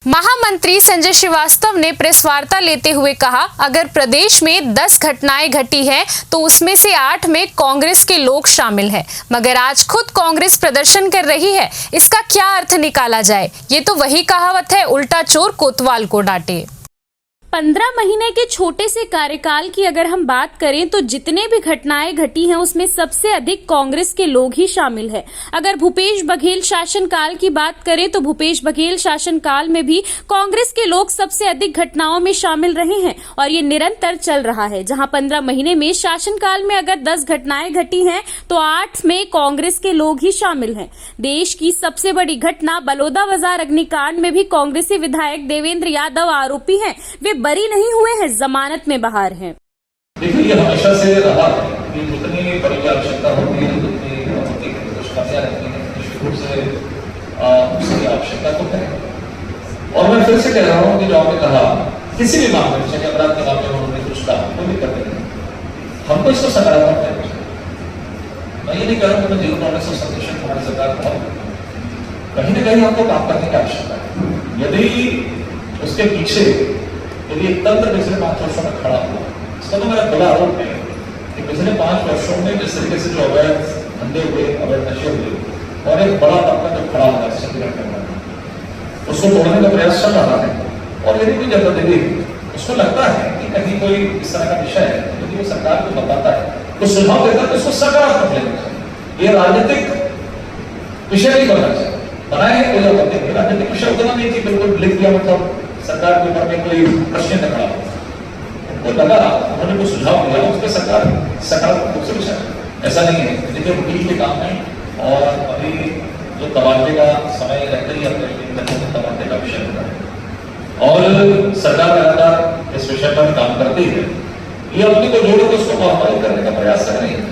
महामंत्री संजय श्रीवास्तव ने प्रेस वार्ता लेते हुए कहा, अगर प्रदेश में 10 घटनाएं घटी हैं तो उसमें से 8 में कांग्रेस के लोग शामिल हैं, मगर आज खुद कांग्रेस प्रदर्शन कर रही है। इसका क्या अर्थ निकाला जाए? ये तो वही कहावत है, उल्टा चोर कोतवाल को डांटे। 15 महीने के छोटे से कार्यकाल की अगर हम बात करें तो जितने भी घटनाएं घटी हैं उसमें सबसे अधिक कांग्रेस के लोग ही शामिल हैं। अगर भूपेश बघेल शासनकाल की बात करें तो भूपेश बघेल शासनकाल में भी कांग्रेस के लोग सबसे अधिक घटनाओं में शामिल रहे हैं और ये निरंतर चल रहा है। जहां 15 महीने में शासनकाल में अगर 10 घटनाएं घटी हैं तो 8 में कांग्रेस के लोग ही शामिल हैं। देश की सबसे बड़ी घटना बलौदाबाजार अग्निकांड में भी कांग्रेसी विधायक देवेंद्र यादव आरोपी हैं। वे बरी नहीं हुए हैं, जमानत में बाहर हैं। देखिए, ये हमेशा से रहा है कि जितनी बड़ी आवश्यकता होती है, जितनी कुछ कमियां रहती हैं, निश्चित रूप से उसकी आवश्यकता तो है। और मैं फिर से कह रहा हूँ कि जो आपने कहा, किसी भी मामले में, चाहे अपराध के मामले में उन्होंने कुछ कहा, कोई दिक्कत नहीं, हमको इसको सकारात्मक है। मैं ये नहीं कह रहा हूँ कि मैं जीरो टॉलरेंस और संतुष्ट हमारी सरकार बहुत, कहीं ना कहीं हमको काम करने की आवश्यकता है। यदि उसके पीछे यदि एक तंत्र पिछले 5 वर्षों में खड़ा हुआ, इसका तो मेरा बड़ा आरोप है कि पिछले 5 वर्षों में जिस तरीके से जो अवैध धंधे हुए, अवैध नशे हुए और एक बड़ा तबका जो खड़ा हुआ संतुलन करना, उसको तोड़ने का प्रयास चल रहा है। और यदि कोई जनप्रतिनिधि उसको लगता है कि कहीं कोई इस तरह का विषय है, यदि वो सरकार को बताता है, तो सुझाव देता है, तो उसको सकारात्मक लेना चाहिए। ये राजनीतिक विषय नहीं बनना चाहिए। बनाए कोई और राजनीतिक विषय उतना नहीं कि बिल्कुल लिख दिया, मतलब सरकार के ऊपर में कोई प्रश्न न खड़ा हो। उनको लगा, उन्होंने कुछ सुझाव दिया, उस पर सरकार सकारात्मक रूप से विचार। ऐसा नहीं है, देखिए वकील के काम है और अभी जो तबादले का समय रहते ही अपने तबादले का विषय होता है और सरकार लगातार इस विषय पर काम करती है। ये अपने को जोड़ के उसको प्रभावित करने का प्रयास कर रही है।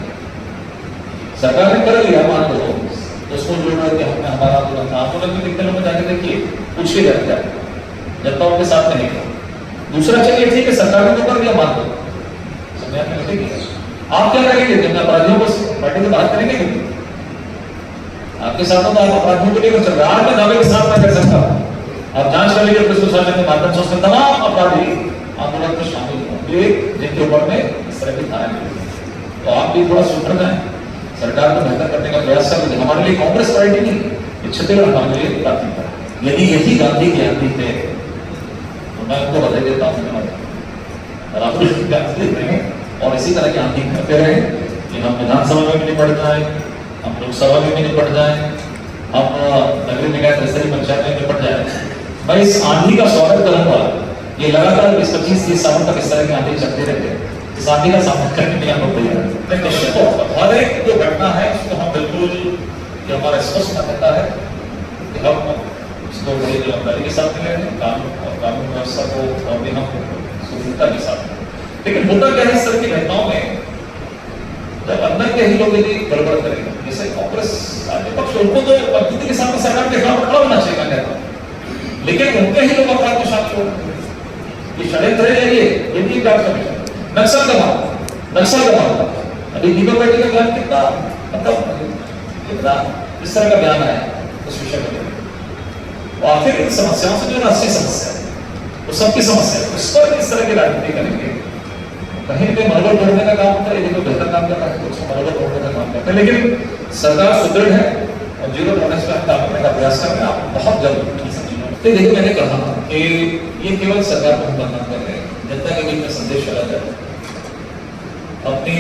सरकार ने कर लिया, मान लो उसको जोड़ रहे थे, हमने हमारा आंदोलन में कितने लोग जाके देखिए, पूछ के जाते हैं, जनता उनके साथ में नहीं था। दूसरा, चलिए ठीक है, सरकार ने तो कर दिया, मान लो, समय आपने लगेगी, आप क्या करेंगे? जब अपराधियों को पार्टी से बाहर करेंगे क्यों? आपके साथ तो आप अपराधियों को लेकर चल रहे हैं। आज मैं दावे के साथ मैं कह सकता हूं, आप जांच कर लीजिए पुलिस प्रशासन के माध्यम से, उसमें तमाम अपराधी आंदोलन में शामिल होंगे जिनके ऊपर में इस तरह की धाराएं मिली। तो आप भी थोड़ा सुधर जाए, सरकार को बेहतर करने का प्रयास कर लीजिए। हमारे लिए कांग्रेस पार्टी नहीं, छत्तीसगढ़ हमारे लिए प्राथमिकता है। यदि यही गांधी की आंधी थे तो मैं उनको बधाई देता हूँ, और आप और इसी तरह की आंधी करते रहे कि हम विधानसभा में भी निपट जाए, हम लोकसभा में भी निपट जाए, हम नगरीय निकाय त्रिस्तरीय पंचायत में निपट जाए। मैं इस आंधी का स्वागत करूंगा। ये लगातार 20-25-30 सालों तक इस तरह की आंधी चलती रहती है। इस आंधी का सामना करने के लिए हम लोग तैयार हैं। निश्चित तौर पर हर एक जो घटना है उसको हम बिल्कुल, हमारा स्पष्ट कहता है कि हम इसको बड़ी जिम्मेदारी के साथ ले रहे हैं, कानून व्यवस्था को और भी हम सुविधा के साथ। लेकिन होता क्या है, इस तरह की घटनाओं में जब अंदर के ही लोग यदि गड़बड़ करेंगे, जैसे कांग्रेस विपक्ष, उनको तो पद्धति के साथ सरकार के खिलाफ खड़ा होना चाहिए, कहता हूं, लेकिन उनके ही लोग अपराध को शामिल हो। ये षड्यंत्र है, ये भी जांच कमेटी। नक्सल दबाव, अभी दीपक बैठी का बयान कितना, मतलब कितना इस तरह का बयान है उस विषय में। आखिर इन समस्याओं से जो राष्ट्रीय समस्या है, वो सबकी समस्या है, उस पर इस तरह की राजनीति करेंगे, कहीं पे मनोबल तोड़ने का काम होता है। यदि कोई बेहतर काम कर रहा है तो उसको मनोबल तोड़ने का काम करते हैं। लेकिन सरकार सुदृढ़ है और जीरो टॉलरेंस पर काम करने का प्रयास कर रहे हैं। आप बहुत जल्द तो देखिए, मैंने कहा कि ये केवल सरकार को हम बदनाम कर रहे हैं, जनता के बीच में संदेश चला जाए, अपनी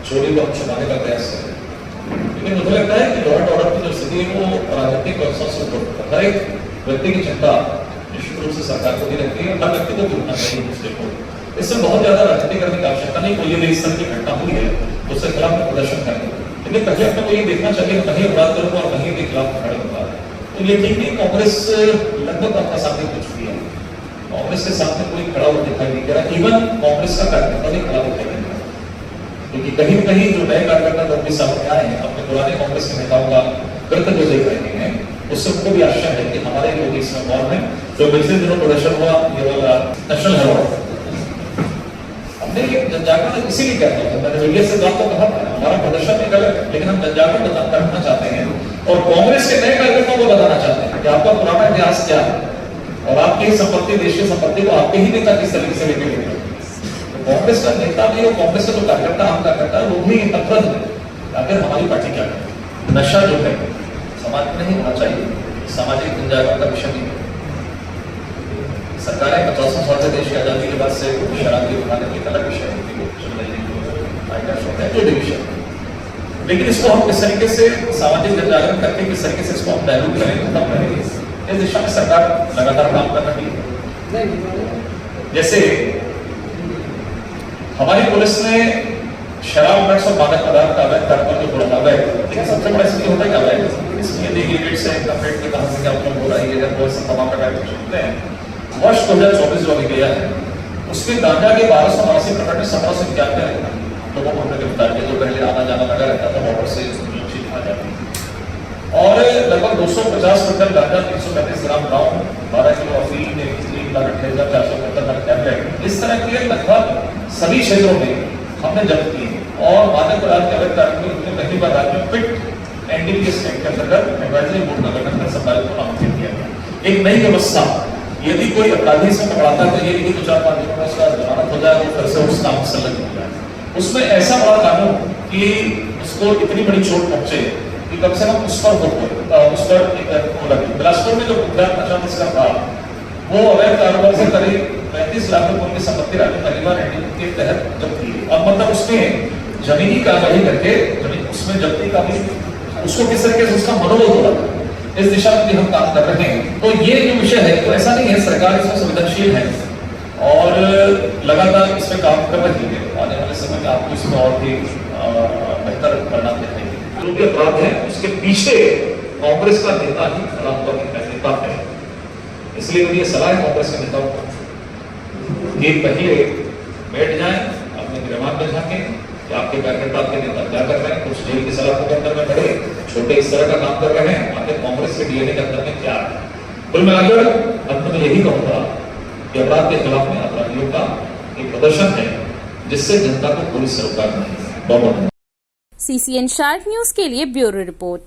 चोरी को हम छुपाने का प्रयास करें। लेकिन मुझे लगता है कि लॉ एंड ऑर्डर की जो स्थिति है वो राजनीतिक व्यवस्था से ऊपर, हर एक व्यक्ति की चिंता निश्चित रूप से सरकार को भी रहती है, हर व्यक्ति को भी उठना चाहिए दूसरे को। इसमें बहुत ज्यादा राजनीति करने की आवश्यकता नहीं। कोई यदि इस तरह की घटना हुई है तो उसके खिलाफ प्रदर्शन करेंगे, लेकिन पहले अपने को ये देखना चाहिए कहीं अपराध करूंगा और कहीं के खिलाफ खड़े होगा। तो ये ठीक नहीं, कांग्रेस लगभग आपका सामने कुछ भी है, कांग्रेस के सामने कोई खड़ा हुआ दिखाई नहीं दे रहा। इवन कांग्रेस का कार्यकर्ता भी खड़ा दिखाई नहीं दे रहा, क्योंकि कहीं न कहीं जो नए कार्यकर्ता 20 सामने आए हैं, अपने पुराने कांग्रेस के नेताओं का कृत्य जो देख रहे हैं, उससे उनको भी आशा है कि हमारे लोग इसमें इन्वॉल्व हैं। जो पिछले दिनों प्रदर्शन हुआ, ये वाला नेशनल हेराल्ड, हमने जन जागरण इसीलिए कहते हैं, मैंने मीडिया से बात तो कहा था, हमारा प्रदर्शन एक अलग है, लेकिन हम जन जागरण करना चाहते हैं और कांग्रेस के नए कार्यकर्ताओं को बताना चाहते हैं कि आपका पुराना इतिहास क्या है, और आपकी संपत्ति, देश की संपत्ति को आपके ही नेता किस तरीके से लेके गए। तो कांग्रेस का नेता भी और कांग्रेस का जो कार्यकर्ता, आम कार्यकर्ता, वो भी अवगत है आखिर हमारी पार्टी क्या है। नशा जो है समाज में नहीं होना चाहिए, सामाजिक गुंजाइश का विषय नहीं है। सरकारें 50 साल से देश की आजादी के बाद से शराब की दुकानें एक अलग विषय है, जो भी विषय, लेकिन इसको हम किस तरीके से सामाजिक जनजागरण करके किस तरीके से इसको हम डायलूट करेंगे, खत्म करेंगे, इस दिशा में सरकार लगातार काम कर रही है। जैसे हमारी पुलिस ने शराब, ड्रग्स और मादक पदार्थ का अवैध कारोबार जो बोला अवैध, लेकिन सबसे बड़ा इसलिए होता है क्या अवैध, इसलिए देखिए रेट से इनकम रेट में कहां से क्या मतलब हो रहा है, जब वो सब तमाम प्रकार के सुनते हैं। वर्ष 2024 जो अभी गया है उसके गांजा के 1289 प्रकरण में 1791 लोगों को गिरफ्तार किया, जो पहले आना जाना लगा रहता था बॉर्डर से सुरक्षित आ जाती, और लगभग 250 क्विंटल गांजा, 335 ग्राम ब्राउन, 12 किलो अफीम, 1,58,475 टैबलेट, इस तरह के लगभग सभी क्षेत्रों में हमने जब्त किए। और मादक पदार्थ के अवैध कार्रवाई में पहली बार राज्य में फिट एनडीपीएस एक्ट के अंतर्गत एडवाइजरी बोर्ड का गठन कर संचालित को नामित किया गया। एक नई व्यवस्था, यदि कोई अपराधी से पकड़ाता है तो ये नहीं 2-4-5 दिनों में उसका जमानत हो जाए, वो फिर से उस काम में संलग्न हो जाए। उसमें ऐसा बड़ा कानून कि उसको इतनी बड़ी चोट पहुंचे कि कम से कम उस पर लगी। बिलासपुर में जो कुख्यात नशा तस्कर था वो अवैध कारोबार से करीब 35 लाख रुपए की संपत्ति राज्य परिवार एनडीपीएस के तहत जब्त की। और मतलब उसमें जमीनी कार्रवाई करके उसमें जब्ती का भी उसको किस तरीके से उसका मनोबल हो रहा है, इस दिशा में भी हम काम कर रहे हैं। तो ये जो विषय है, तो ऐसा नहीं है, सरकार इसमें संवेदनशील है और लगातार इस पर काम कर रही है। आने वाले समय में आपको इसमें और भी बेहतर परिणाम दिखाएंगे। जो भी अपराध है उसके पीछे कांग्रेस का नेता ही खड़ा हुआ नेता है, इसलिए मेरी सलाह है कांग्रेस के नेताओं को कि पहले बैठ जाए, अपने गिरमान में झांकें कि आपके कार्यकर्ता, आपके नेता क्या कर रहे हैं, कुछ जेल की सलाखों के अंदर में पड़े, छोटे इस तरह का काम कर रहे हैं, आखिर कांग्रेस के डीएनए के अंदर में क्या है। कुल मिलाकर अंत में यही कहूंगा कि अपराध के खिलाफ में अपराधियों का एक प्रदर्शन है जिससे जनता को पुलिस सरोकार नहीं है। CCN शार्ट न्यूज के लिए ब्यूरो रिपोर्ट।